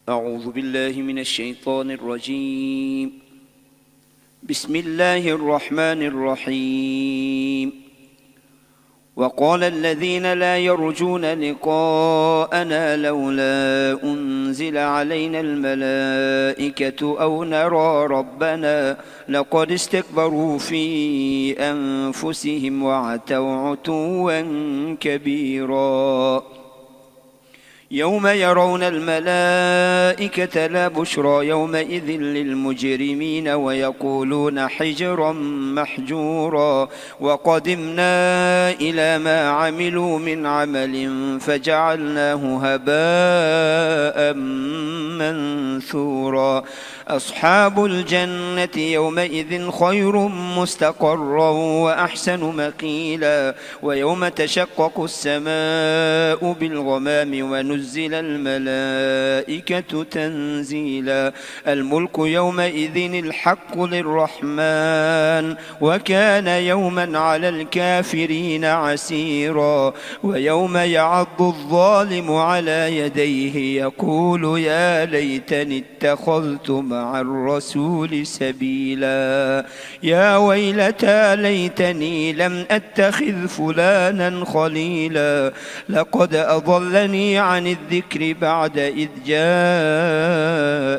أعوذ بالله من الشيطان الرجيم. بسم الله الرحمن الرحيم. وقال الذين لا يرجون لقاءنا لولا أنزل علينا الملائكة أو نرى ربنا لقد استكبروا في أنفسهم وعتوا عتوا كبيرا. يوم يرون الملائكة لا بشرى يومئذ للمجرمين ويقولون حجرا محجورا. وقدمنا إلى ما عملوا من عمل فجعلناه هباء منثورا. أصحاب الجنة يومئذ خير مستقرا وأحسن مقيلا. ويوم تشقق السماء بالغمام ونزل الملائكة تنزيلا. الملك يومئذ الحق للرحمن وكان يوما على الكافرين عسيرا. ويوم يعض الظالم على يديه يقول يا ليتني اتخذت مع الرسول سبيلا. يا ويلتى ليتني لم أتخذ فلانا خليلا لقد أضلني عن الذكر بعد إذ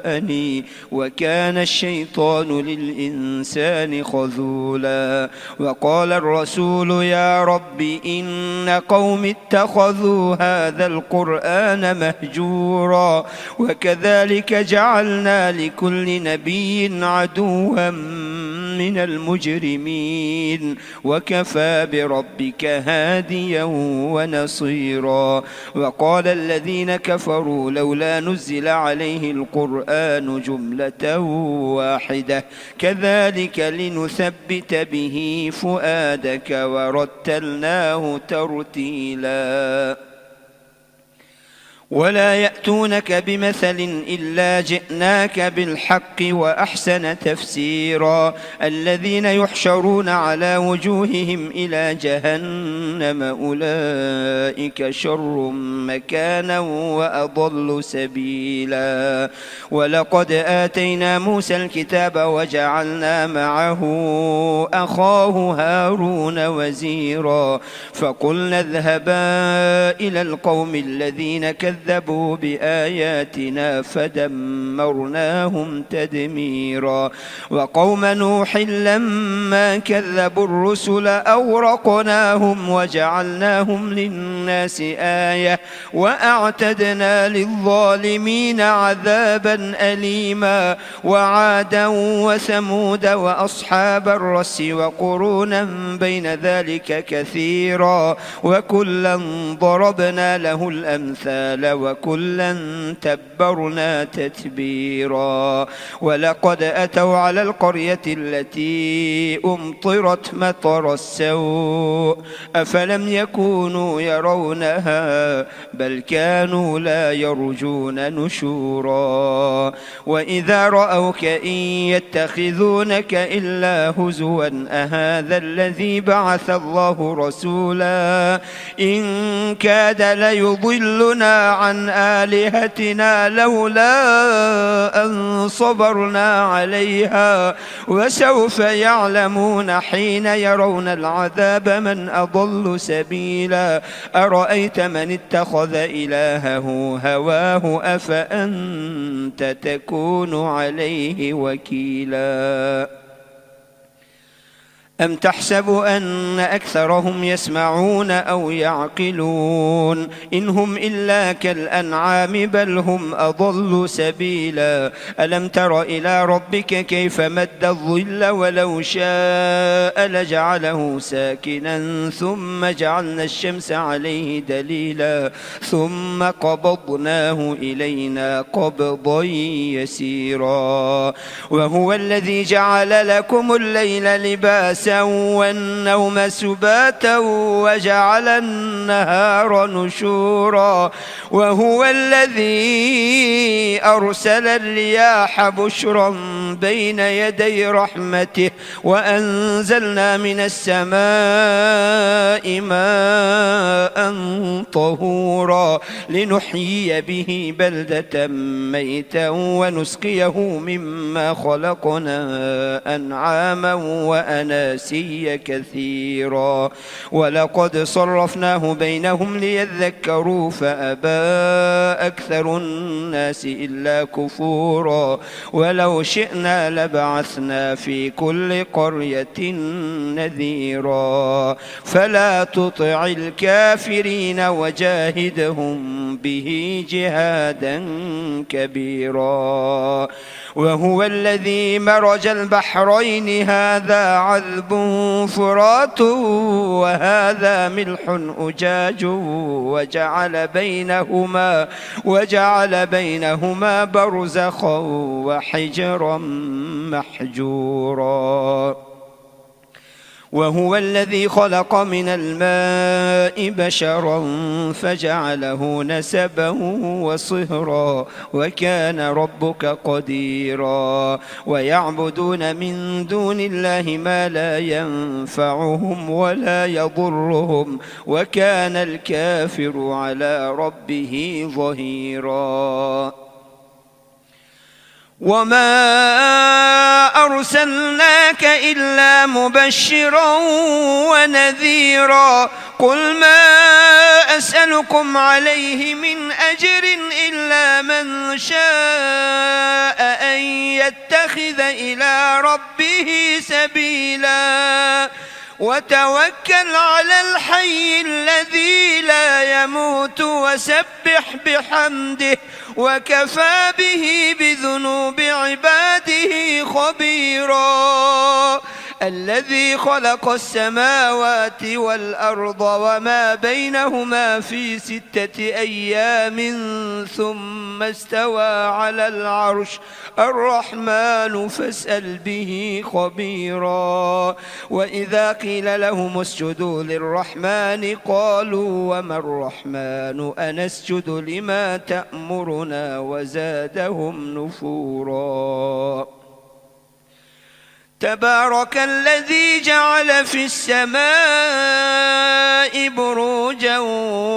جاءني وكان الشيطان للإنسان خذولا. وقال الرسول يا رب إن قوم اتخذوا هذا القرآن مهجورا. وكذلك جعلنا لكل نبي عدوا من المجرمين وكفى بربك هاديا ونصيرا. وقال الذين كفروا لولا نزل عليه القرآن جملة واحدة كذلك لنثبت به فؤادك ورتلناه ترتيلا. ولا يأتونك بمثل إلا جئناك بالحق وأحسن تفسيرا. الذين يحشرون على وجوههم إلى جهنم أولئك شر مكانا وأضل سبيلا. ولقد آتينا موسى الكتاب وجعلنا معه أخاه هارون وزيرا. فقلنا اذهبا إلى القوم الذين كذبوا بآياتنا فدمرناهم تدميرا. وقوم نوح لما كذبوا الرسل أورقناهم وجعلناهم للناس آية وأعتدنا للظالمين عذابا أليما. وعادا وثمود وأصحاب الرس وقرونا بين ذلك كثيرا وكلا ضربنا له الأمثال وكلا تبرنا تتبيرا. ولقد أتوا على القرية التي أمطرت مطر السوء أفلم يكونوا يرونها بل كانوا لا يرجون نشورا. وإذا رأوك إن يتخذونك إلا هزوا أهذا الذي بعث الله رسولا إن كاد ليضلنا عن آلهتنا لولا أن صبرنا عليها. وسوف يعلمون حين يرون العذاب من أضل سبيلا. أرأيت من اتخذ إلهه هواه أفأنت تكون عليه وكيلا. أم تحسب أن أكثرهم يسمعون أو يعقلون إن هم إلا كالأنعام بل هم أضل سبيلا. ألم تر إلى ربك كيف مد الظل ولو شاء لجعله ساكنا ثم جعلنا الشمس عليه دليلا ثم قبضناه إلينا قبضا يسيرا. وهو الذي جعل لكم الليل لباسا والنوم سباتا وجعل النهار نشورا. وهو الذي أرسل الرياح بشرا بين يدي رحمته وأنزلنا من السماء ماء طهورا لنحيي به بلدة ميتا ونسقيه مما خلقنا أنعاما وأناسيا كثيرا ولقد صرفناه بينهم ليذكروا فأبى أكثر الناس إلا كفورا ولو شئنا لبعثنا في كل قرية نذيرا فلا تطع الكافرين وجاهدهم به جهادا كبيرا وهو الذي مرج البحرين هذا عذب فرات وهذا ملح أجاج وجعل بينهما برزخا وحجرا محجورا وهو الذي خلق من الماء بشرا فجعله نسبا وصهرا وكان ربك قديرا ويعبدون من دون الله ما لا ينفعهم ولا يضرهم وكان الكافر على ربه ظهيرا وما أرسلناك إلا مبشرا ونذيرا قل ما أسألكم عليه من أجر إلا من شاء أن يتخذ إلى ربه سبيلا وتوكل على الحي الذي لا يموت وسبح بحمده وكفى به بذنوب عباده خبيرا الذي خلق السماوات والأرض وما بينهما في 6 أيام ثم استوى على العرش الرحمن فاسأل به خبيرا وإذا قيل لهم اسجدوا للرحمن قالوا وما الرحمن أنسجد لما تأمرنا وزادهم نفورا تبارك الذي جعل في السماء بروجا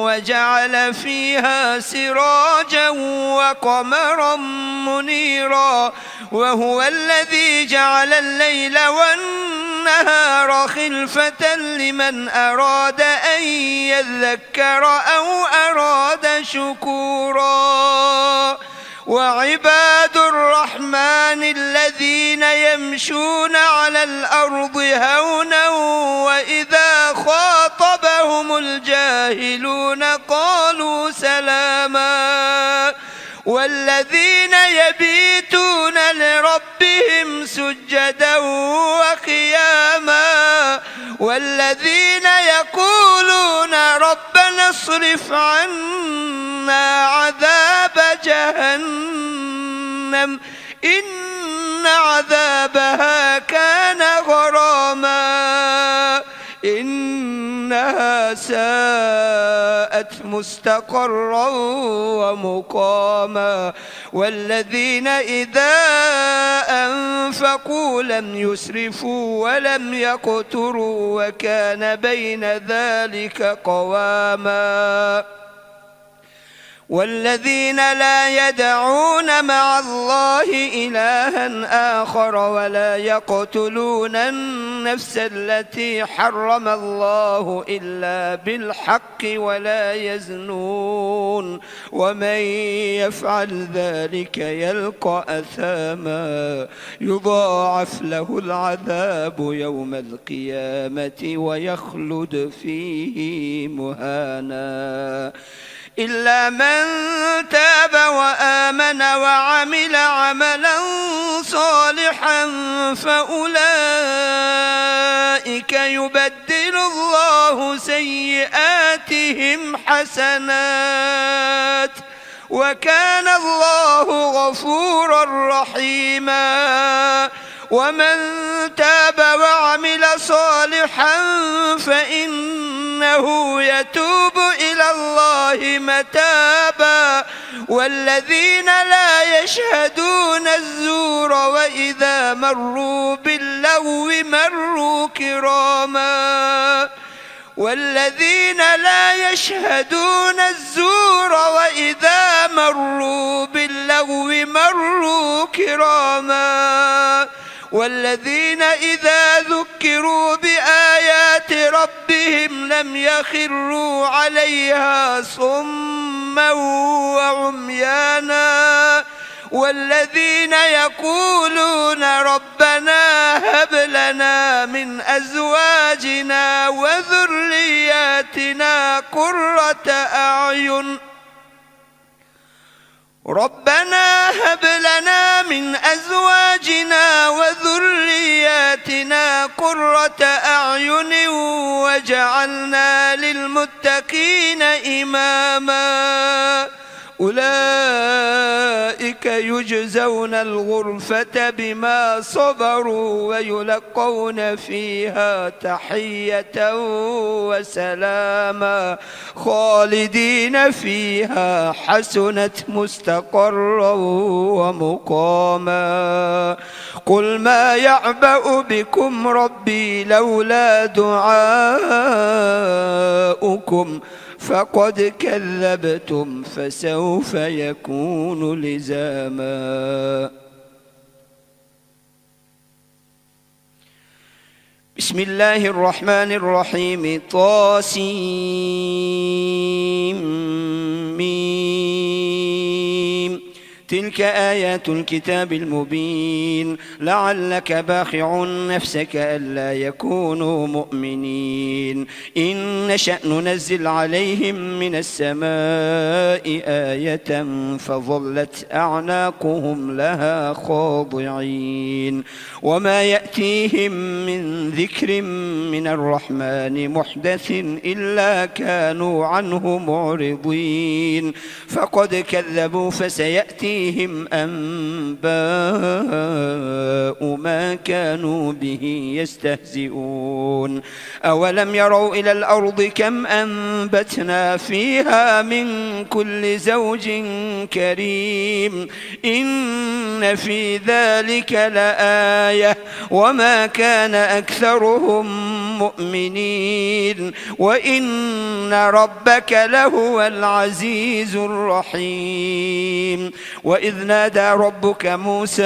وجعل فيها سراجا وقمرا منيرا وهو الذي جعل الليل والنهار خلفة لمن أراد أن يذكر أو أراد شكورا وعباد الرحمن الذين يمشون على الأرض هونا وإذا خاطبهم الجاهلون قالوا سلاما والذين يبيتون لربهم سجدا وقياما والذين يقولون ربنا اصرف عنا عذاب جهنم إن عذابها كان غراما إنها ساءت مستقرا ومقاما والذين إذا أنفقوا لم يسرفوا ولم يقتروا وكان بين ذلك قواما والذين لا يدعون مع الله إلها آخر ولا يقتلون النفس التي حرم الله إلا بالحق ولا يزنون ومن يفعل ذلك يلقى أثاما يضاعف له العذاب يوم القيامة ويخلد فيه مهانا إلا من تاب وآمن وعمل عملا صالحا فأولئك يبدل الله سيئاتهم حسنات وكان الله غفورا رحيما ومن تاب وعمل صالحا فإنه يتوب إلى الله متابا والذين لا يشهدون الزور وإذا مروا باللغو مروا كراما والذين لا يشهدون الزور وإذا مروا باللغو مروا كراما والذين إذا ذكروا بآيات ربهم لم يخروا عليها صما وعميانا والذين يقولون ربنا هب لنا من أزواجنا وذرياتنا قرة أعين ربنا هب لنا من أزواجنا وذرياتنا قرة أعين واجعلنا للمتقين إماما أولئك يجزون الغرفة بما صبروا ويلقون فيها تحية وسلاما خالدين فيها حسنت مستقرا ومقاما قل ما يعبأ بكم ربي لولا دعاؤكم فقد كذبتم فسوف يكون لزاما. بسم الله الرحمن الرحيم طاسيم تلك آيات الكتاب المبين لعلك باخع نفسك ألا يكونوا مؤمنين إن نشأ ننزل عليهم من السماء آية فظلت أعناقهم لها خاضعين وما يأتيهم من ذكر من الرحمن محدث إلا كانوا عنه معرضين فقد كذبوا فسيأتيهم أنباء ما كانوا به يستهزئون أولم يروا إلى الأرض كم أنبتنا فيها من كل زوج كريم إن في ذلك لآية وما كان أكثرهم مؤمنين وإن ربك لهو العزيز الرحيم وإذ نادى ربك موسى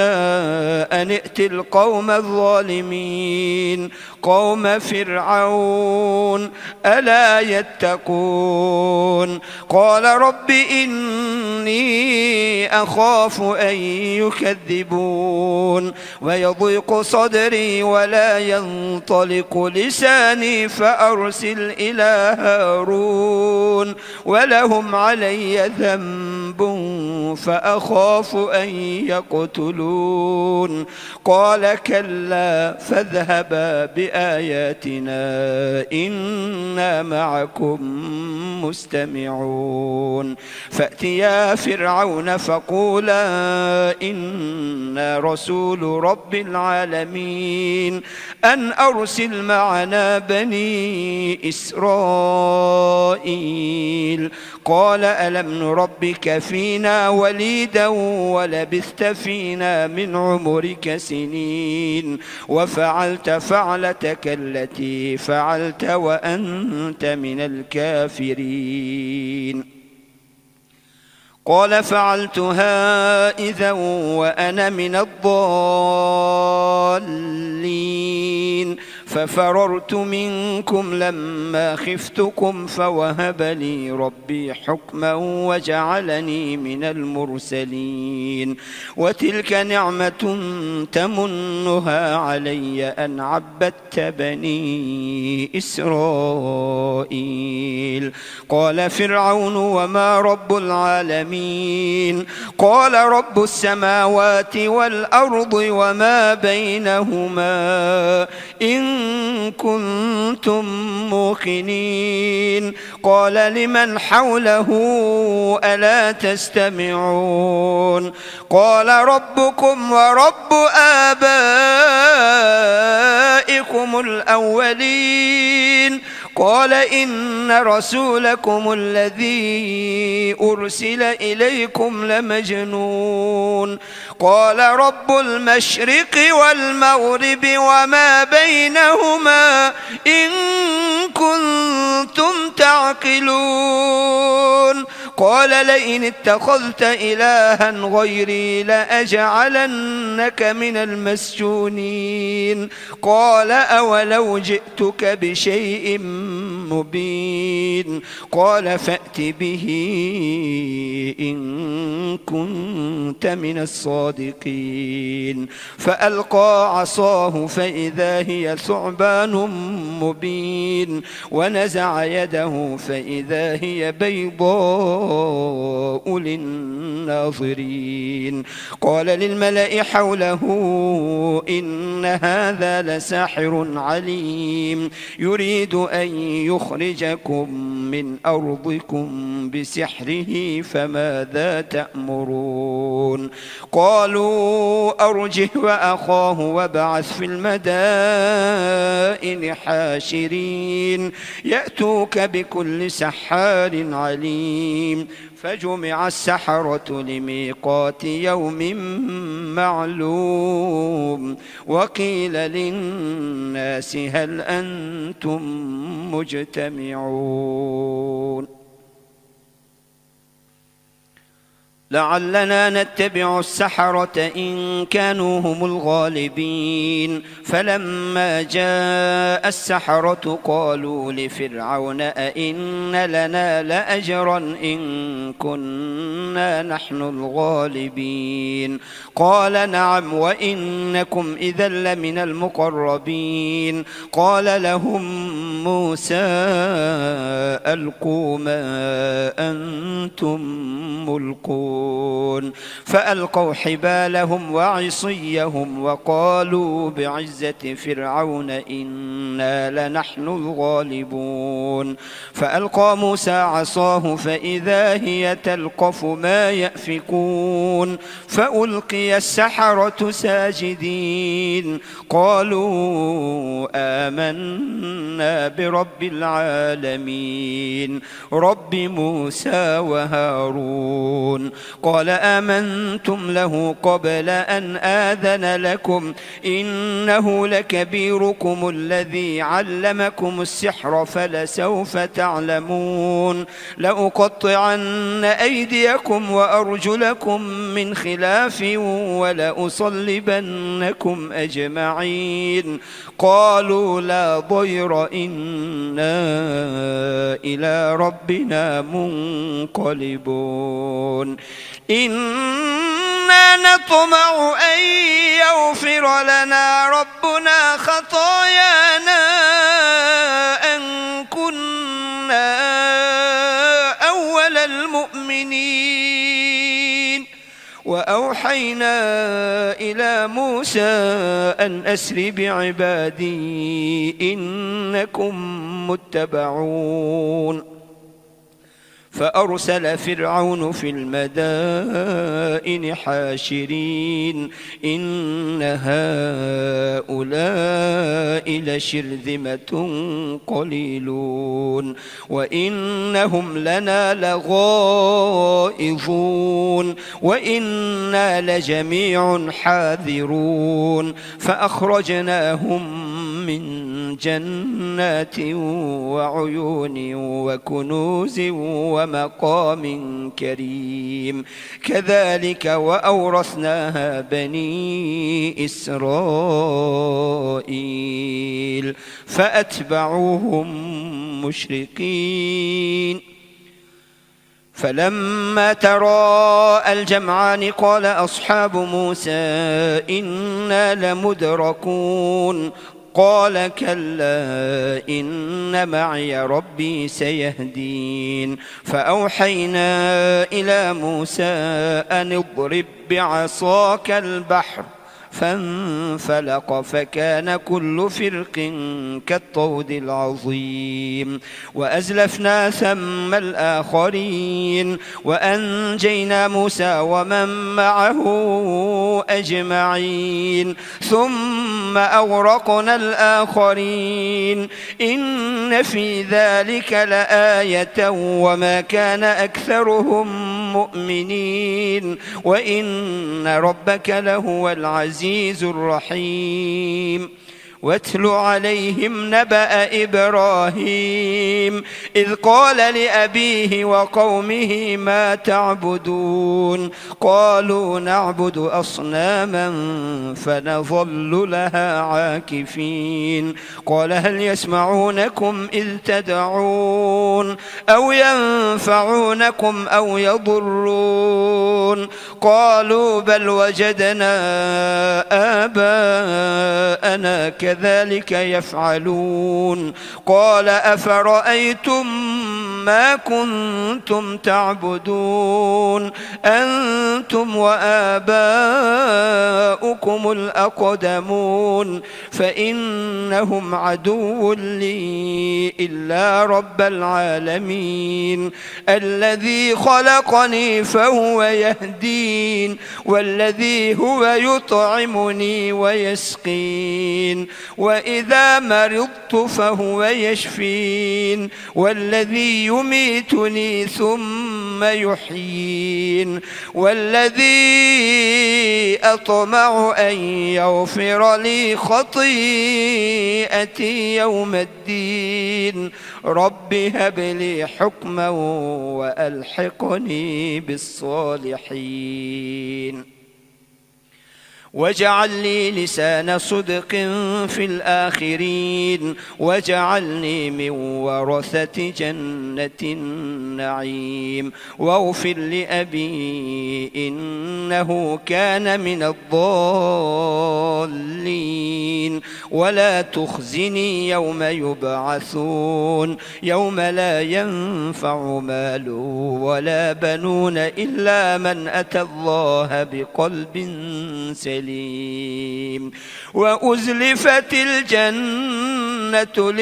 أن ائت القوم الظالمين قوم فرعون ألا يتقون قال رب إني أخاف أن يكذبون ويضيق صدري ولا ينطلق لساني فأرسل إلى هارون ولهم علي ذنب فأخاف أن يقتلون قال كلا فاذهبا بآياتنا إنا معكم مستمعون فأتيا فرعون فقولا إنا رسول رب العالمين أن أرسل معنا بني إسرائيل قال ألم نربك فينا وليدا ولبثت فينا من عمرك سنين وفعلت فعلتك التي فعلت وأنت من الكافرين قال فعلتها إذا وأنا من الضالين ففررت منكم لما خفتكم فوهب لي ربي حكما وجعلني من المرسلين وتلك نعمة تمنها علي أن عبدت بني إسرائيل قال فرعون وما رب العالمين قال رب السماوات والأرض وما بينهما إن كنتم موقنين قال لمن حوله ألا تستمعون قال ربكم ورب آبائكم الأولين قال إن رسولكم الذي أرسل إليكم لمجنون قال رب المشرق والمغرب وما بينهما إن كنتم تعقلون قال لئن اتخذت إلها غيري لأجعلنك من المسجونين قال أولو جئتك بشيء مبين قال فأت به إن كنت من الصادقين فألقى عصاه فإذا هي ثعبان مبين ونزع يده فإذا هي بيضاء للناظرين قال للملأ حوله إن هذا لساحر عليم يريد أن يخرجكم من أرضكم بسحره فماذا تأمرون قالوا أرجه وأخاه وابعث في المدائن حاشرين يأتوك بكل سحار عليم فجمع السحرة لميقات يوم معلوم وقيل للناس هل أنتم مجتمعون لعلنا نتبع السحرة إن كانوا هم الغالبين فلما جاء السحرة قالوا لفرعون أئن لنا لأجرا إن كنا نحن الغالبين قال نعم وإنكم إذا لمن المقربين قال لهم موسى ألقوا ما أنتم ملقون فألقوا حبالهم وعصيهم وقالوا بعزة فرعون إنا لنحن الغالبون فألقى موسى عصاه فإذا هي تلقف ما يأفكون فألقي السحرة ساجدين قالوا آمنا برب العالمين رب موسى وهارون قال آمنتم له قبل أن آذن لكم إنه لكبيركم الذي علمكم السحر فلسوف تعلمون لأقطعن أيديكم وأرجلكم من خلاف ولأصلبنكم أجمعين قالوا لا ضير إنا إلى ربنا منقلبون إنا نطمع أن يغفر لنا ربنا خطايانا أن كنا أول المؤمنين وأوحينا إلى موسى أن أسر بعبادي إنكم متبعون فأرسل فرعون في المدائن حاشرين إن هؤلاء لشرذمة قليلون وإنهم لنا لغائظون وإنا لجميع حاذرون فأخرجناهم من جنات وعيون وكنوز ومقام كريم كذلك وأورثناها بني إسرائيل فأتبعوهم مشرقين فلما تراءى الجمعان قال أصحاب موسى إنا لمدركون قال كلا إن معي ربي سيهدين فأوحينا إلى موسى أن اضرب بعصاك البحر فانفلق فكان كل فرق كالطود العظيم. وأزلفنا ثم الآخرين وأنجينا موسى ومن معه أجمعين ثم أغرقنا الآخرين إن في ذلك لآية وما كان أكثرهم مؤمنين وإن ربك لهو العزيز الرحيم. واتل عليهم نبأ إبراهيم إذ قال لأبيه وقومه ما تعبدون قالوا نعبد أصناما فنظل لها عاكفين قال هل يسمعونكم إذ تدعون أو ينفعونكم أو يضرون قالوا بل وجدنا آباءنا كذلك يفعلون قال أفرأيتم ما كنتم تعبدون أنتم وآباؤكم الأقدمون فإنهم عدو لي إلا رب العالمين الذي خلقني فهو يهدين والذي هو يطعمني ويسقين وإذا مرضت فهو يشفين والذي يميتني ثم يحيين والذي أطمع أن يغفر لي خطيئتي يوم الدين رب هب لي حكما وألحقني بالصالحين واجعل لي لسان صدق في الآخرين واجعلني من ورثة جنة النعيم واغفر لأبي إنه كان من الضالين ولا تخزني يوم يبعثون يوم لا ينفع مال ولا بنون إلا من أتى الله بقلب سليم وأزلفت الجنة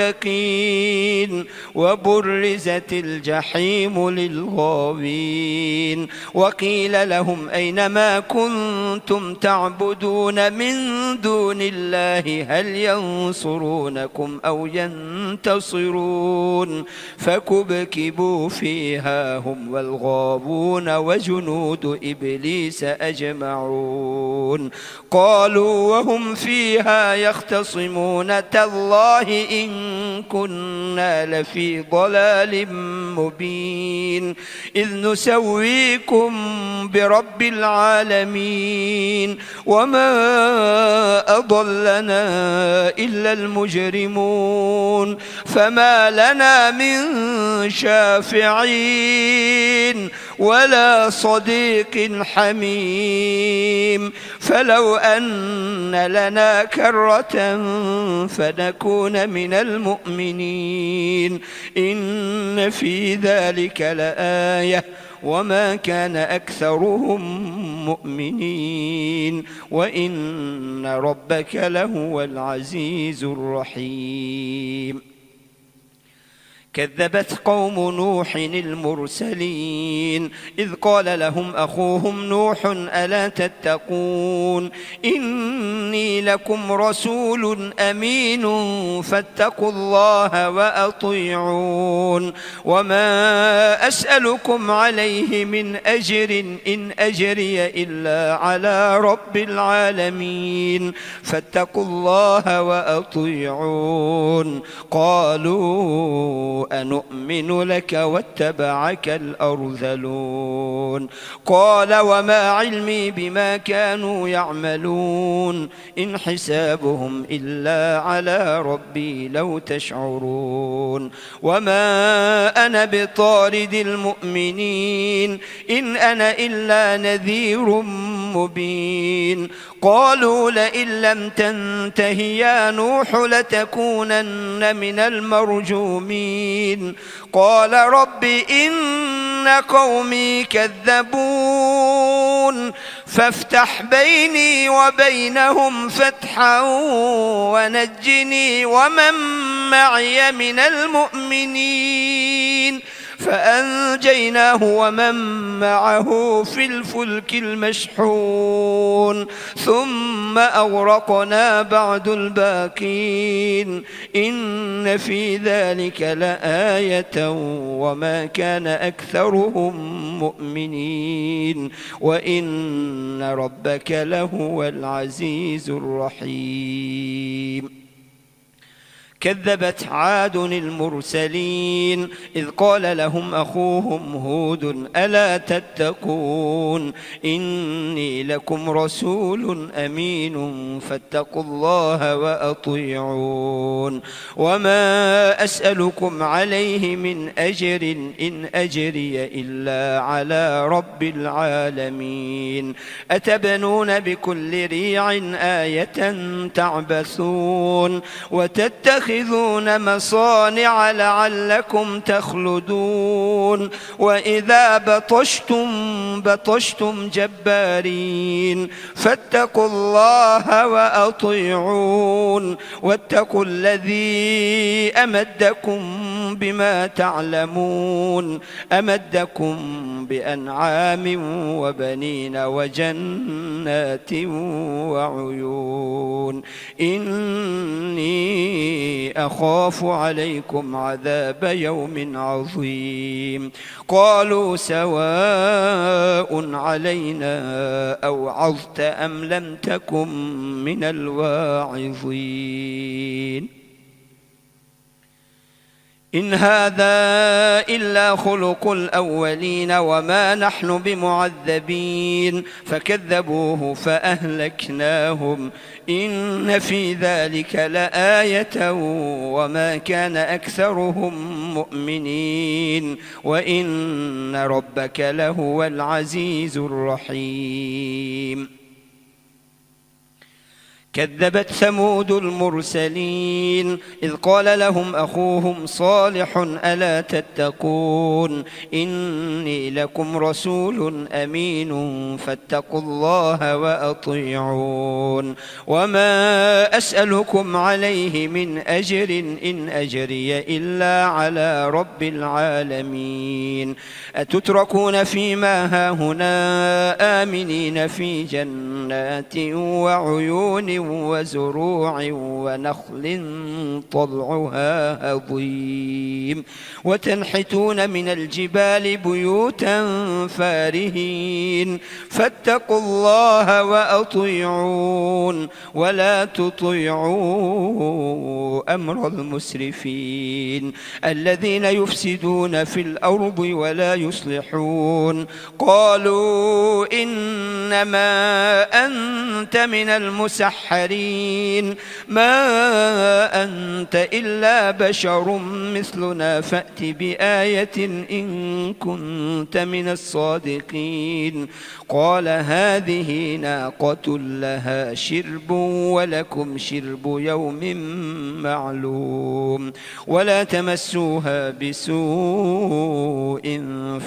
للمتقين وبرزت الجحيم للغاوين وقيل لهم أين ما كنتم تعبدون من دون الله هل ينصرونكم أو ينتصرون فكبكبوا فيها هم والغاوون وجنود إبليس أجمعون قالوا وهم فيها يختصمون تالله إن كنا لفي ضلال مبين إذ نسويكم برب العالمين وما أضلنا إلا المجرمون فما لنا من شافعين ولا صديق حميم فلو أن لنا كرة فنكون من المؤمنين إن في ذلك لآية وما كان أكثرهم مؤمنين وإن ربك لهو العزيز الرحيم كذبت قوم نوح المرسلين إذ قال لهم أخوهم نوح ألا تتقون إني لكم رسول أمين فاتقوا الله وأطيعون وما أسألكم عليه من أجر إن أجري إلا على رب العالمين فاتقوا الله وأطيعون قالوا أنؤمن لك واتبعك الأرذلون قال وما علمي بما كانوا يعملون إن حسابهم إلا على ربي لو تشعرون وما أنا بطارد المؤمنين إن أنا إلا نذير مبين قالوا لئن لم تنته يا نوح لتكونن من المرجومين قال رب إن قومي كذبون فافتح بيني وبينهم فتحا ونجني ومن معي من المؤمنين فأنجيناه ومن معه في الفلك المشحون ثم أغرقنا بعد الباقين إن في ذلك لآية وما كان أكثرهم مؤمنين وإن ربك لهو العزيز الرحيم. كذبت عاد المرسلين إذ قال لهم أخوهم هود ألا تتقون إني لكم رسول أمين فاتقوا الله وأطيعون وما أسألكم عليه من أجر إن أجري إلا على رب العالمين أتبنون بكل ريع آية تعبثون وتتخذون مصانع لعلكم تخلدون وإذا بطشتم جبارين فاتقوا الله وأطيعون واتقوا الذي أمدكم بما تعلمون أمدكم بأنعام وبنين وجنات وعيون إني أخاف عليكم عذاب يوم عظيم قالوا سواء علينا أوعظت أم لم تكن من الواعظين إن هذا إلا خلق الأولين وما نحن بمعذبين فكذبوه فأهلكناهم إن في ذلك لآية وما كان أكثرهم مؤمنين وإن ربك لهو العزيز الرحيم. كذبت ثمود المرسلين إذ قال لهم أخوهم صالح ألا تتقون إني لكم رسول أمين فاتقوا الله وأطيعون وما أسألكم عليه من أجر إن أجري إلا على رب العالمين أتتركون فيما هاهنا آمنين في جنات وعيون وزروع ونخل طلعها هضيم وتنحتون من الجبال بيوتا فارهين فاتقوا الله وأطيعون ولا تطيعوا أمر المسرفين الذين يفسدون في الأرض ولا يصلحون قالوا إنما أنت من المسحرين ما أنت إلا بشر مثلنا فأت بآية إن كنت من الصادقين قال هذه ناقة لها شرب ولكم شرب يوم معلوم ولا تمسوها بسوء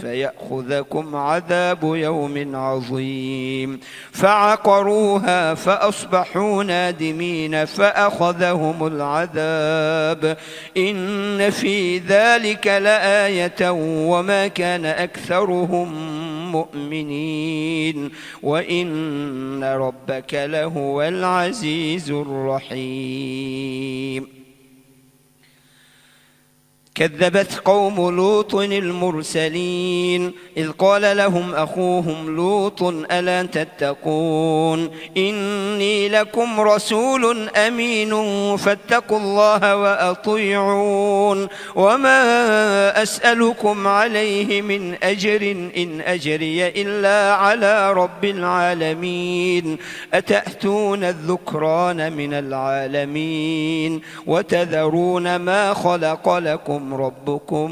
فيأخذكم عذاب يوم عظيم فعقروها فأصبحوا نادمين فأخذهم العذاب إن في ذلك لآية وما كان أكثرهم مؤمنين وإن ربك لهو العزيز الرحيم. كذبت قوم لوط المرسلين إذ قال لهم أخوهم لوط ألا تتقون إني لكم رسول أمين فاتقوا الله وأطيعون وما أسألكم عليه من أجر إن أجري إلا على رب العالمين أتأتون الذكران من العالمين وتذرون ما خلق لكم لكم ربكم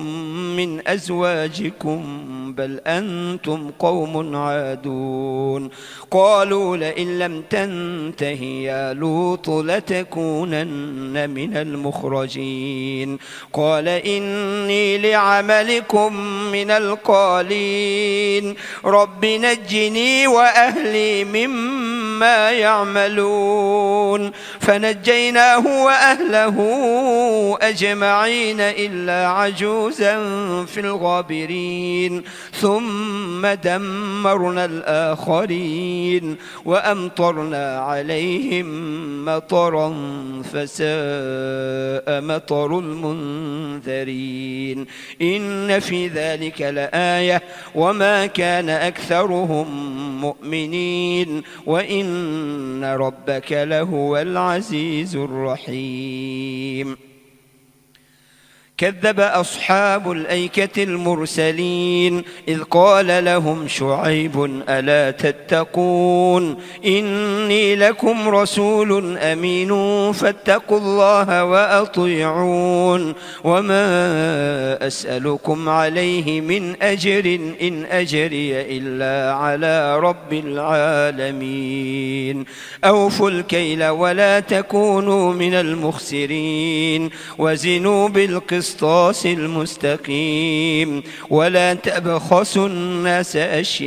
من أزواجكم بل أنتم قوم عادون قالوا لئن لم تنته يا لوط لتكونن من المخرجين قال إني لعملكم من القالين رب نجني وأهلي مما يعملون فنجيناه وأهله أجمعين إلا عجوزا في الغابرين ثم دمرنا الآخرين وأمطرنا عليهم مطرا فساء مطر المنذرين إن في ذلك لآية وما كان أكثرهم مؤمنين وإن ربك لهو العزيز الرحيم كذب أصحاب الأيكة المرسلين إذ قال لهم شعيب ألا تتقون إني لكم رسول أمين فاتقوا الله وأطيعون وما أسألكم عليه من أجر إن أجري إلا على رب العالمين أوفوا الكيل ولا تكونوا من المخسرين وزنوا بالقسط المستقيم ولا تبخسوا الناس أشياءهم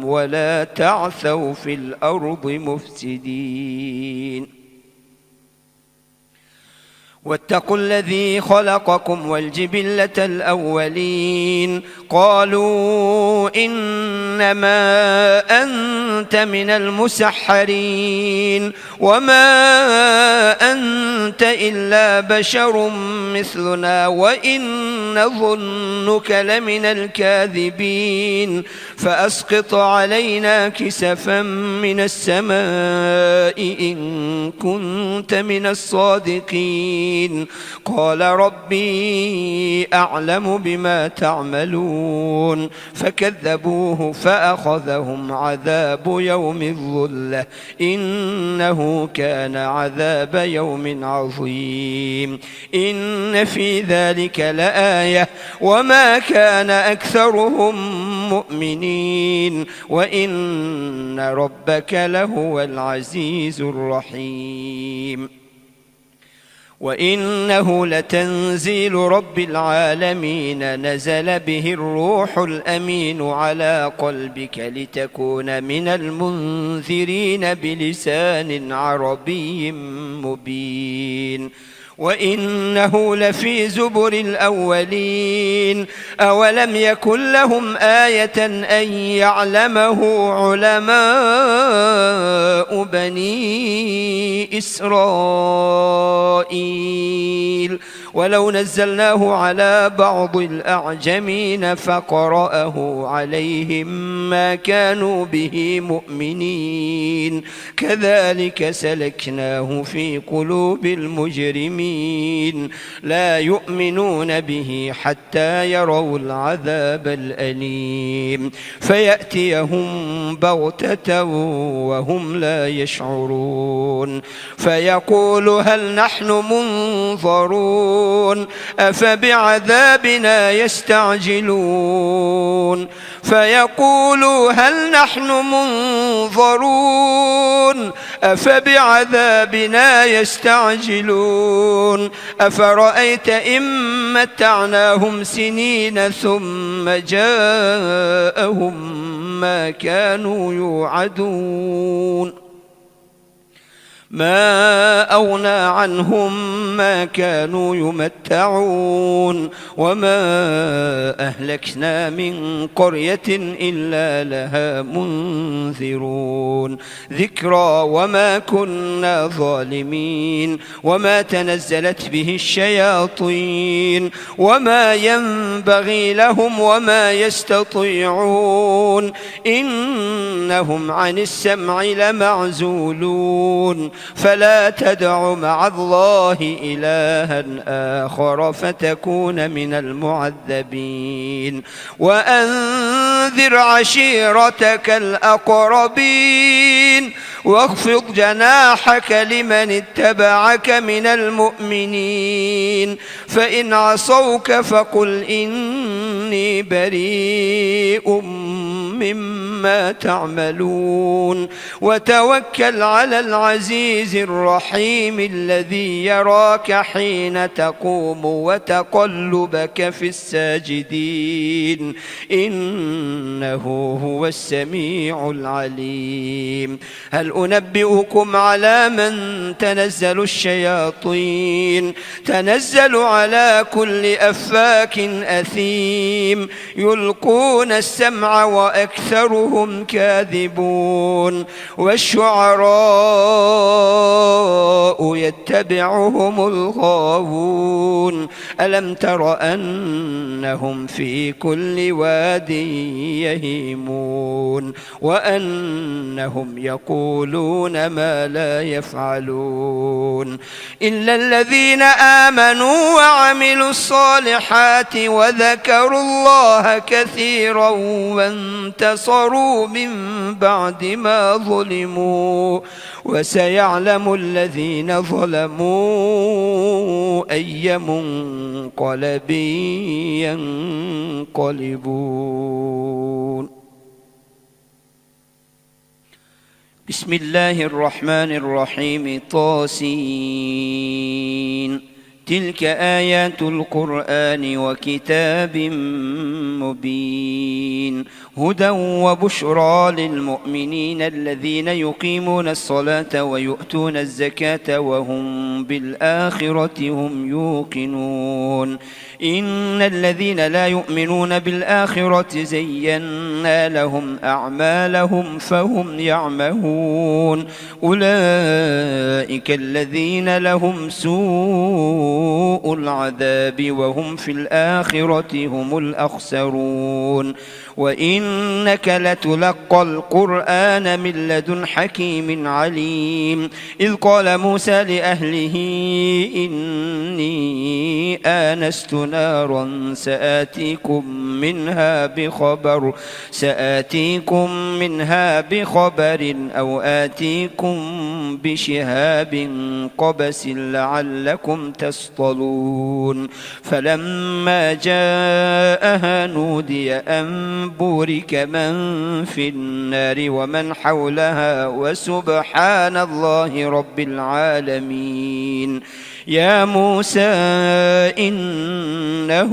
ولا تعثوا في الأرض مفسدين واتقوا الذي خلقكم والجبلة الأولين قالوا إنما أنت من المسحرين وما أنت إلا بشر مثلنا وإن نظنك لمن الكاذبين فأسقط علينا كسفا من السماء إن كنت من الصادقين قال ربي أعلم بما تعملون فكذبوه فأخذهم عذاب يوم الظلة إنه كان عذاب يوم عظيم إن في ذلك لآية وما كان أكثرهم مؤمنين وإن ربك لهو العزيز الرحيم وإنه لتنزيل رب العالمين نزل به الروح الأمين على قلبك لتكون من المنذرين بلسان عربي مبين وإنه لفي زبر الأولين أولم يكن لهم آية أن يعلمه علماء بني إسرائيل ولو نزلناه على بعض الأعجمين فقرأه عليهم ما كانوا به مؤمنين كذلك سلكناه في قلوب المجرمين لا يؤمنون به حتى يروا العذاب الأليم فيأتيهم بغتة وهم لا يشعرون فيقول هل نحن منظرون أفبعذابنا يستعجلون فيقولوا هل نحن منظرون أفبعذابنا يستعجلون أفرأيت إن متعناهم سنين ثم جاءهم ما كانوا يوعدون ما أغنى عنهم ما كانوا يمتعون وما أهلكنا من قرية إلا لها منذرون ذكرى وما كنا ظالمين وما تنزلت به الشياطين وما ينبغي لهم وما يستطيعون إنهم عن السمع لمعزولون فلا تدع مع الله إلها آخر فتكون من المعذبين وأنذر عشيرتك الأقربين واخفض جناحك لمن اتبعك من المؤمنين فإن عصوك فقل إني بريء مما تعملون وتوكل على العزيز الرحيم الذي يراك حين تقوم وتقلبك في الساجدين إنه هو السميع العليم هل أنبئكم على من تنزل الشياطين تنزل على كل أفاك أثيم يلقون السمع وأكثرهم كاذبون والشعراء يتبعهم الغاوون ألم تر أنهم في كل واد يهيمون وأنهم يقولون ما لا يفعلون إلا الذين آمنوا وعملوا الصالحات وذكروا الله كثيرا وانتصروا من بعد ما ظلموا وسيعلم الذين ظلموا أي منقلب ينقلبون بسم الله الرحمن الرحيم طاسين تلك آيات القرآن وكتاب مبين هدى وبشرى للمؤمنين الذين يقيمون الصلاة ويؤتون الزكاة وهم بالآخرة هم يوقنون إن الذين لا يؤمنون بالآخرة زينا لهم أعمالهم فهم يعمهون أولئك الذين لهم سوء العذاب وهم في الآخرة هم الأخسرون وإنك لتلقى القرآن من لدن حكيم عليم إذ قال موسى لأهله إني آنست نارا سآتيكم منها بخبر أو آتيكم بشهاب قبس لعلكم تصطلون فلما جاءها نودي أن بورك من في النار ومن حولها وسبحان الله رب العالمين يا موسى إنه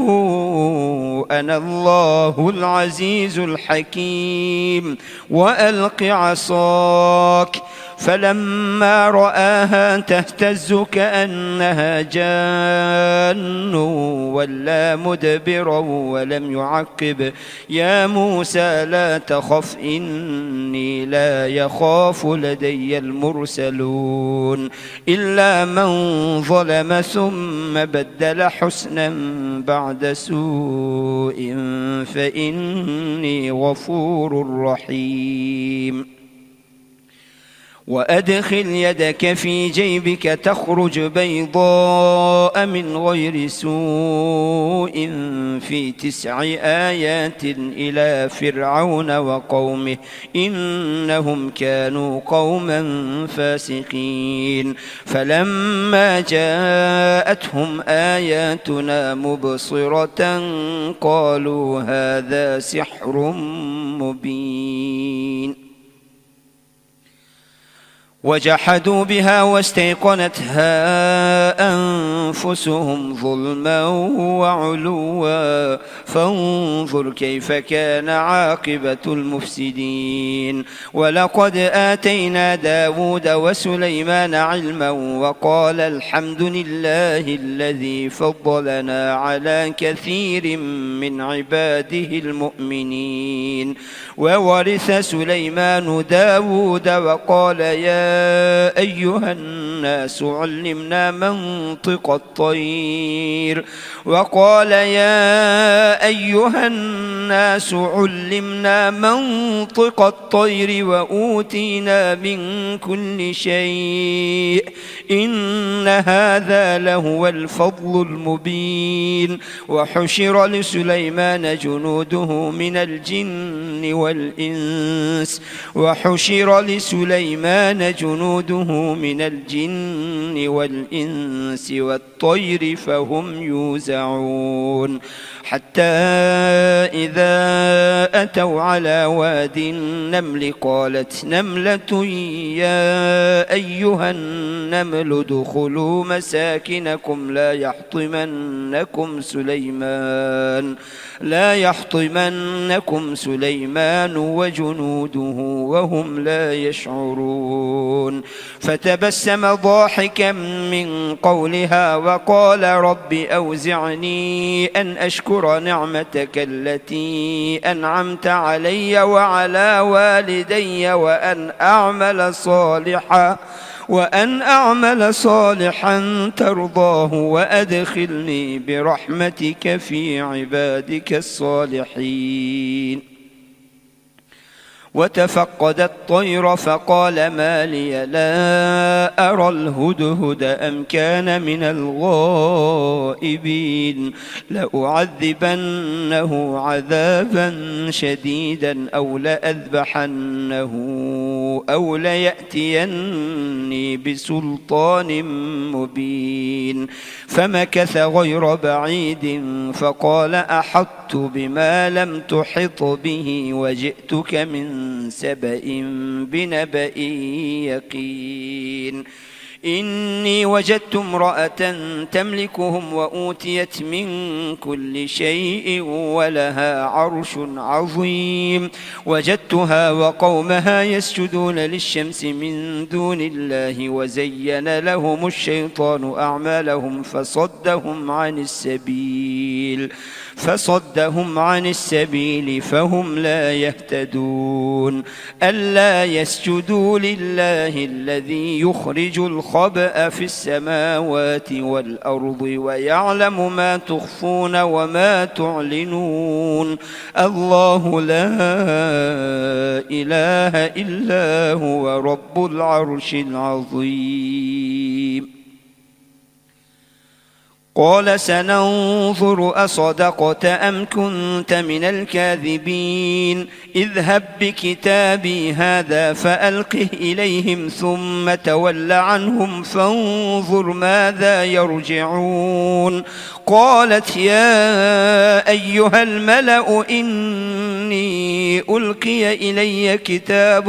أنا الله العزيز الحكيم وألق عصاك فلما رآها تهتز كأنها جان ولا مدبرا ولم يعقب يا موسى لا تخف إني لا يخاف لدي المرسلون إلا من ظلم ثم بدل حسنا بعد سوء فإني غفور رحيم وأدخل يدك في جيبك تخرج بيضاء من غير سوء في 9 آيات إلى فرعون وقومه إنهم كانوا قوما فاسقين فلما جاءتهم آياتنا مبصرة قالوا هذا سحر مبين وجحدوا بها واستيقنتها أنفسهم ظلما وعلوا فانظر كيف كان عاقبة المفسدين ولقد آتينا داود وسليمان علما وقال الحمد لله الذي فضلنا على كثير من عباده المؤمنين وورث سليمان داود وقال يا أيها الناس علمنا منطق الطير وقال يا أيها الناس الناس علمنا منطق الطير وأوتينا من كل شيء إن هذا لهو الفضل المبين وحشر لسليمان جنوده من الجن والإنس والطير فهم يوزعون حتى إذا أتوا على واد النمل قالت نملة يا أيها النمل ادخلوا مساكنكم لا يحطمنكم سليمان وجنوده وهم لا يشعرون فتبسم ضاحكا من قولها وقال رب أوزعني أن أشكر نعمتك التي أنعمت علي وعلى والدي وأن أعمل صالحا ترضاه وأدخلني برحمتك في عبادك الصالحين وتفقد الطير فقال ما لي لا أرى الهدهد أم كان من الغائبين لأعذبنه عذابا شديدا أو لأذبحنه أو ليأتيني بسلطان مبين فمكث غير بعيد فقال أحطت بما لم تحط به وجئتك من سبأ بنبأ يقين إني وجدت امرأة تملكهم وأوتيت من كل شيء ولها عرش عظيم وجدتها وقومها يسجدون للشمس من دون الله وزين لهم الشيطان أعمالهم فصدهم عن السبيل فهم لا يهتدون ألا يسجدوا لله الذي يخرج الخبأ في السماوات والأرض ويعلم ما تخفون وما تعلنون الله لا إله إلا هو رب العرش العظيم قال سننظر أصدقت أم كنت من الكاذبين اذهب بكتابي هذا فألقه إليهم ثم تول عنهم فانظر ماذا يرجعون قالت يا أيها الملأ إني ألقي إلي كتاب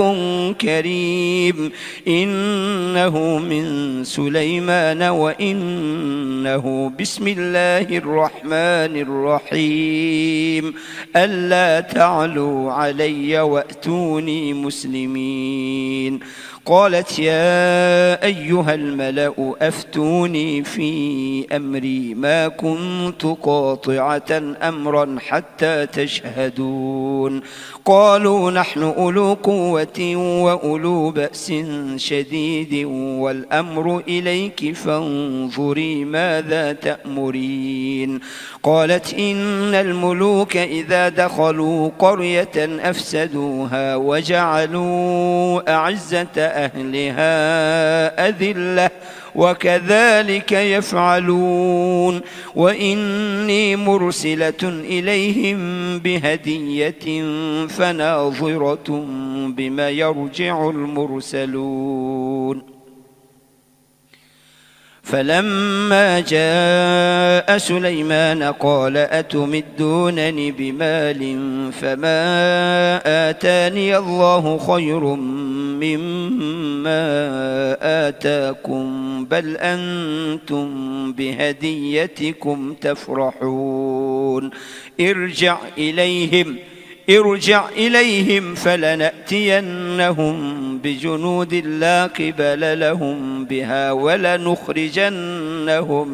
كريم إنه من سليمان وإنه بسم الله الرحمن الرحيم ألا تعلوا علي وأتوني مسلمين قالت يا أيها الملأ أفتوني في أمري ما كنت قاطعة أمرا حتى تشهدون قالوا نحن أولو قوة وأولو بأس شديد والأمر إليك فانظري ماذا تأمرين قالت إن الملوك إذا دخلوا قرية أفسدوها وجعلوا أعزة أهلها أذلة وكذلك يفعلون وإني مرسلة إليهم بهدية فناظرة بما يرجع المرسلون فلما جاء سليمان قال أتمدونني بمال فما آتاني الله خير مما آتاكم بل أنتم بهديتكم تفرحون ارجع إليهم فلنأتينهم بجنود لا قبل لهم بها ولنخرجنهم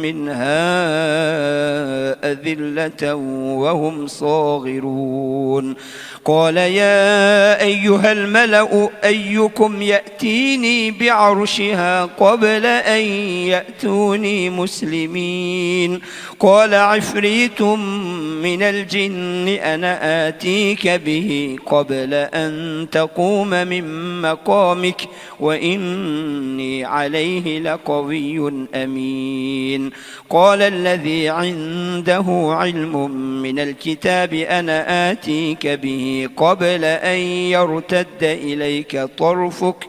منها أذلة وهم صاغرون قال يا أيها الملأ أيكم يأتيني بعرشها قبل أن يأتوني مسلمين قال عفريت من الجن أنا آتيك به قبل أن تقوم من مقامك وإني عليه لقوي أمين قال الذي عنده علم من الكتاب أنا آتيك به قبل أن يرتد إليك طرفك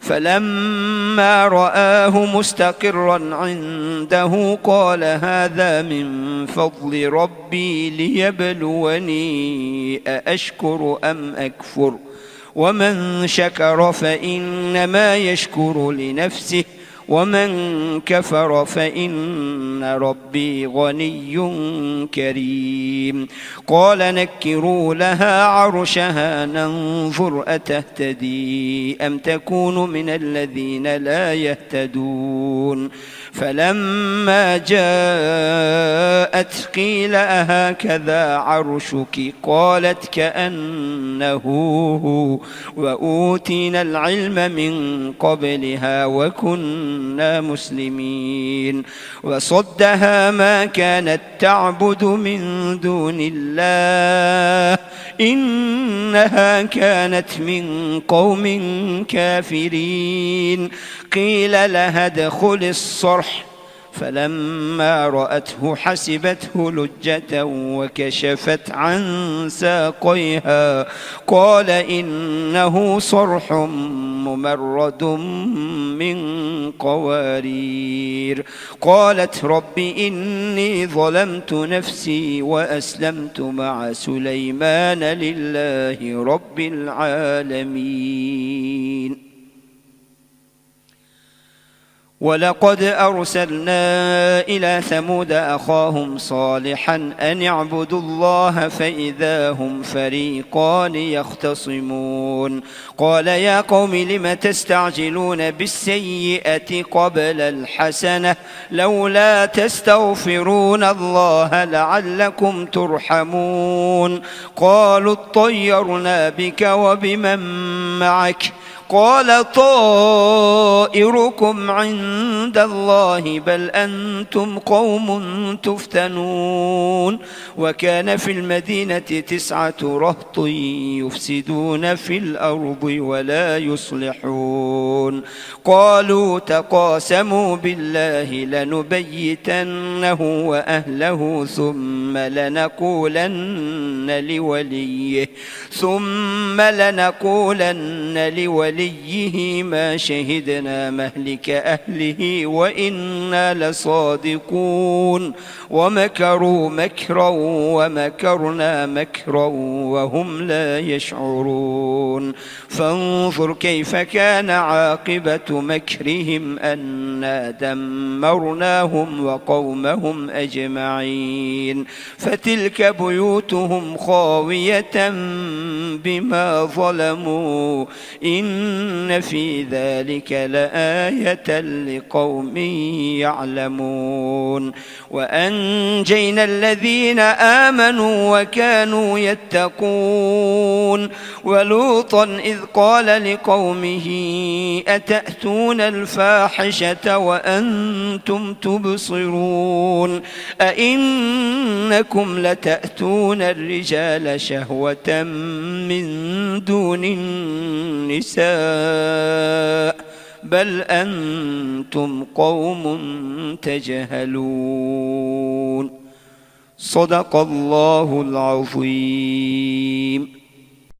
فلما رآه مستقرا عنده قال هذا من فضل ربي ليبلوني أأشكر أم أكفر ومن شكر فإنما يشكر لنفسه ومن كفر فإن ربي غني كريم قال نكروا لها عرشها ننظر أتهتدي أم تكون من الذين لا يهتدون فلما جاءت قيل أهكذا عرشك قالت كأنه هو وأوتينا العلم من قبلها وكنا مسلمين وصدها ما كانت تعبد من دون الله إنها كانت من قوم كافرين قيل لها ادخل الصرح فلما رأته حسبته لجة وكشفت عن ساقيها قال إنه صرح ممرد من قوارير قالت رب إني ظلمت نفسي وأسلمت مع سليمان لله رب العالمين ولقد أرسلنا إلى ثمود أخاهم صالحا أن اعبدوا الله فإذا هم فريقان يختصمون قال يا قوم لم تستعجلون بالسيئة قبل الحسنة لولا تستغفرون الله لعلكم ترحمون قالوا اطيرنا بك وبمن معك قال طائركم عند الله بل أنتم قوم تفتنون وكان في المدينة 9 رهط يفسدون في الأرض ولا يصلحون قالوا تقاسموا بالله لنبيتنه وأهله ثم لنقولن لوليه ما شهدنا مهلك أهله وإنا لصادقون ومكروا مكرا ومكرنا مكرا وهم لا يشعرون فانظر كيف كان عاقبة مكرهم أنا دمرناهم وقومهم أجمعين فتلك بيوتهم خاوية بما ظلموا إن في ذلك لآية لقوم يعلمون وأنجينا الذين آمنوا وكانوا يتقون ولوطا إذ قال لقومه أتأتون الفاحشة وأنتم تبصرون أئنكم لتأتون الرجال شهوة من دون النساء بل أنتم قوم تجهلون صدق الله العظيم.